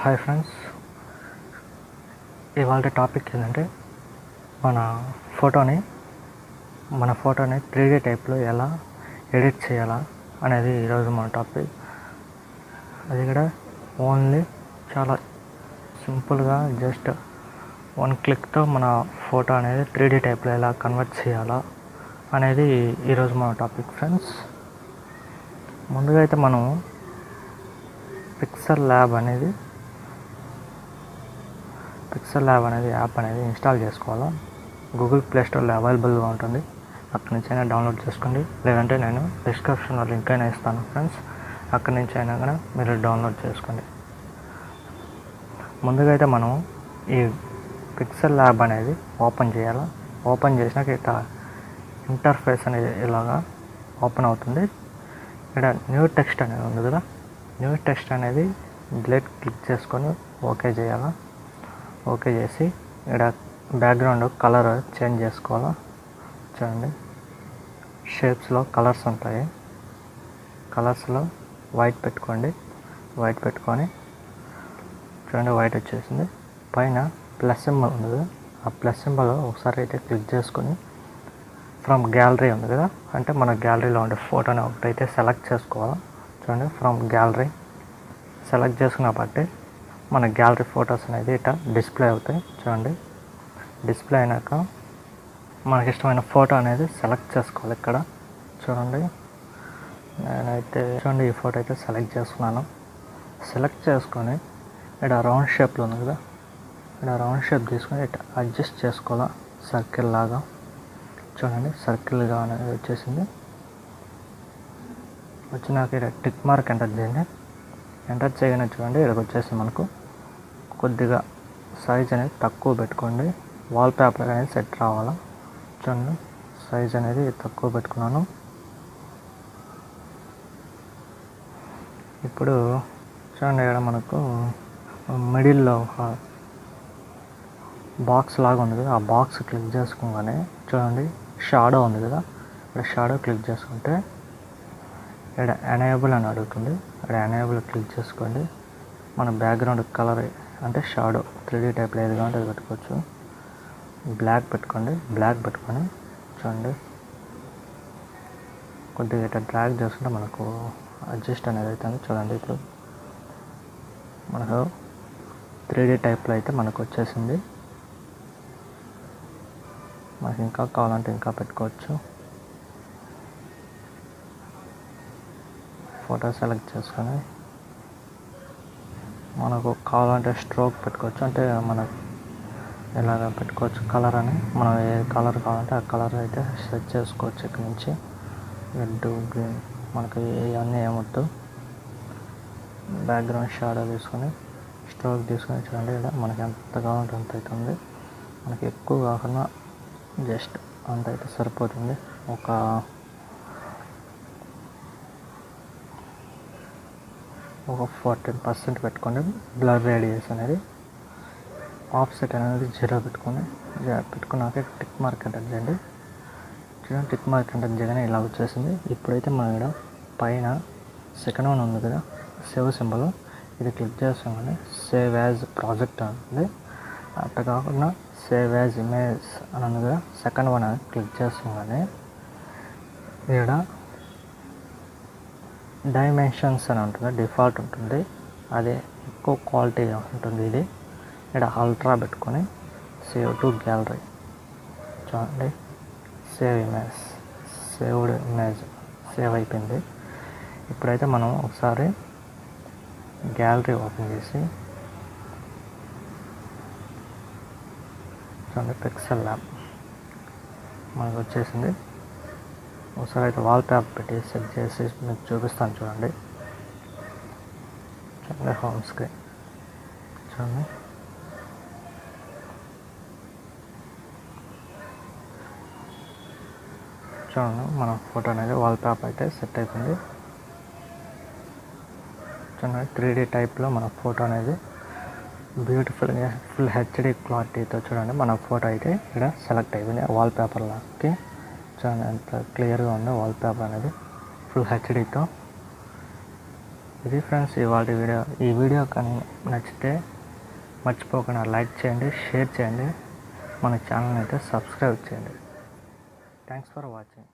Hi friends, ఇవాళ topic ఏంటంటే మన ఫోటోని 3D టైప్లో ఎలా ఎడిట్ చేయాలా అనేది ఈరోజు మన టాపిక్. అది కూడా ఓన్లీ చాలా సింపుల్గా జస్ట్ 1 క్లిక్తో మన ఫోటో అనేది 3D టైప్లో ఎలా కన్వర్ట్ చేయాలా అనేది ఈరోజు మన టాపిక్ ఫ్రెండ్స్. ముందుగా అయితే మనం pixellab అనేది యాప్ అనేది ఇన్స్టాల్ చేసుకోవాలా. గూగుల్ ప్లే స్టోర్లో అవైలబుల్గా ఉంటుంది, అక్కడి నుంచి అయినా డౌన్లోడ్ చేసుకోండి, లేదంటే నేను డిస్క్రిప్షన్లో లింక్ అయినా ఇస్తాను ఫ్రెండ్స్, అక్కడి నుంచి అయినా కూడా మీరు డౌన్లోడ్ చేసుకోండి. ముందుగా అయితే మనం ఈ pixellab అనేది ఓపెన్ చేయాలా. ఓపెన్ చేసినాక ఇట్లా ఇంటర్ఫేస్ అనేది ఇలాగా ఓపెన్ అవుతుంది. ఇక్కడ న్యూ టెక్స్ట్ అనేది ఉంది కదా, న్యూ టెక్స్ట్ అనేది డిలీట్ క్లిక్ చేసుకొని ఓకే చేయాలా. ఓకే చేసి ఇక్కడ బ్యాక్గ్రౌండ్ కలర్ చేంజ్ చేసుకోవాలా. చూడండి, షేప్స్లో కలర్స్ ఉంటాయి, కలర్స్లో వైట్ పెట్టుకోండి. వైట్ పెట్టుకొని చూడండి, వైట్ వచ్చేసింది. పైన ప్లస్ సింబల్ ఉంది కదా, ఆ ప్లస్ సింబల్ ఒకసారి అయితే క్లిక్ చేసుకొని ఫ్రమ్ గ్యాలరీ ఉంది కదా, అంటే మన గ్యాలరీలో ఉండే ఫోటోని ఒకటైతే సెలెక్ట్ చేసుకోవాలా. చూడండి, ఫ్రమ్ గ్యాలరీ సెలెక్ట్ చేసుకున్న బట్టి మన గ్యాలరీ ఫొటోస్ అనేది ఇట్లా డిస్ప్లే అవుతాయి. చూడండి, డిస్ప్లే అయినాక మనకి ఇష్టమైన ఫోటో అనేది సెలెక్ట్ చేసుకోవాలి. ఇక్కడ చూడండి, నేనైతే చూడండి ఈ ఫోటో అయితే సెలెక్ట్ చేసుకున్నాను. సెలెక్ట్ చేసుకొని ఇక్కడ రౌండ్ షేప్లో ఉంది కదా, ఇక్కడ రౌండ్ షేప్ తీసుకొని ఇట్లా అడ్జస్ట్ చేసుకోవాలా సర్కిల్ లాగా. చూడండి, సర్కిల్గా అనేది వచ్చేసింది. వచ్చినాక ఇక్కడ టిక్ మార్క్ ఎంటర్ చేయండి. ఎంటర్ చేయగానే చూడండి, ఇక్కడికి వచ్చేసి మనకు కొద్దిగా సైజ్ అనేది తక్కువ పెట్టుకోండి. వాల్ పేపర్ అనేది సెట్ రావాలా. చూడండి, సైజ్ అనేది తక్కువ పెట్టుకున్నాను. ఇప్పుడు చూడండి, ఇక్కడ మనకు మిడిల్లో ఒక బాక్స్ లాగా ఉంది కదా, ఆ బాక్స్ క్లిక్ చేసుకోగానే చూడండి షాడో ఉంది కదా, ఇక్కడ షాడో క్లిక్ చేసుకుంటే ఇక్కడ ఎనేబుల్ అని అడుగుతుంది. ఇక్కడ ఎనేబుల్ క్లిక్ చేసుకోండి. మన బ్యాక్గ్రౌండ్ కలర్ అంటే షాడో 3D టైప్లో ఏది కావాలంటే అది పెట్టుకోవచ్చు. బ్లాక్ పెట్టుకోండి. బ్లాక్ పెట్టుకొని చూడండి కొద్దిగా ఇట్లా డ్రాగ్ చేసుకుంటే మనకు అడ్జస్ట్ అనేది అవుతుంది. చూడండి, ఇప్పుడు మనకు 3D టైప్లో అయితే మనకు వచ్చేసింది. మనకి ఇంకా కావాలంటే ఇంకా పెట్టుకోవచ్చు. ఫోటో సెలెక్ట్ చేసుకొని మనకు కావాలంటే స్ట్రోక్ పెట్టుకోవచ్చు, అంటే మనం ఇలాగ పెట్టుకోవచ్చు కలర్ అని. మనం ఏ కలర్ కావాలంటే ఆ కలర్ అయితే సెట్ చేసుకోవచ్చు. ఇక్కడ నుంచి రెడ్, గ్రీన్, మనకి ఇవన్నీ ఏమొద్దు. బ్యాక్గ్రౌండ్ షాడో తీసుకొని స్ట్రోక్ తీసుకొని చూడండి, ఇలా మనకి ఎంత కావాలంటే అంత అవుతుంది. మనకి ఎక్కువ కాకుండా జస్ట్ అంత అయితే సరిపోతుంది. ఒక 14% పెట్టుకోండి. బ్లర్ రేడియస్ అనేది ఆఫ్సెట్ అనేది 0 పెట్టుకున్నాక టిక్ మార్క్ ఎంటర్ చేయండి. చూడండి, టిక్ మార్క్ ఎంటర్ చేయగానే ఇలా వచ్చేసింది. ఇప్పుడైతే మనం ఇక్కడ పైన సెకండ్ వన్ ఉంది కదా, సేవ్ సింబల్, ఇది క్లిక్ చేస్తామని సేవ్ యాజ్ ప్రాజెక్ట్ ఉంటుంది. అట్లా కాకుండా సేవ్ యాజ్ ఇమేజ్ అని ఉంది కదా, సెకండ్ వన్ అని క్లిక్ చేస్తామని ఇక్కడ డైమెన్షన్స్ అని ఉంటుంది, డిఫాల్ట్ ఉంటుంది, అదే ఎక్కువ క్వాలిటీ ఉంటుంది. ఇది ఇక్కడ అల్ట్రా పెట్టుకొని సేవ్ టు గ్యాలరీ. చూడండి, save image, saved image save అయిపోయింది. ఇప్పుడైతే మనం ఒకసారి గ్యాలరీ ఓపెన్ చేసి చూడండి, pixellab మనకు వచ్చేసింది. ఒకసారి అయితే వాల్ పేపర్ పెట్టి సెట్ చేసి మీకు చూపిస్తాను. చూడండి, హోమ్ స్క్రీన్ చూడండి, మన ఫోటో అనేది వాల్ పేపర్ అయితే సెట్ అయిపోయింది. చూడండి, 3D టైప్లో మన ఫోటో అనేది బ్యూటిఫుల్గా ఫుల్ హెచ్డి క్లారిటీతో చూడండి మన ఫోటో అయితే ఇక్కడ సెలెక్ట్ అయిపోయింది. వాల్ పేపర్లోకి చూడండి ఎంత క్లియర్గా ఉందో వాల్ పేపర్ అనేది ఫుల్ హెచ్డీతో. ఇది ఫ్రెండ్స్ ఇవాళ వీడియో. ఈ వీడియో కానీ నచ్చితే మర్చిపోకుండా లైక్ చేయండి, షేర్ చేయండి, మన ఛానల్ని అయితే సబ్స్క్రైబ్ చేయండి. Thanks for watching.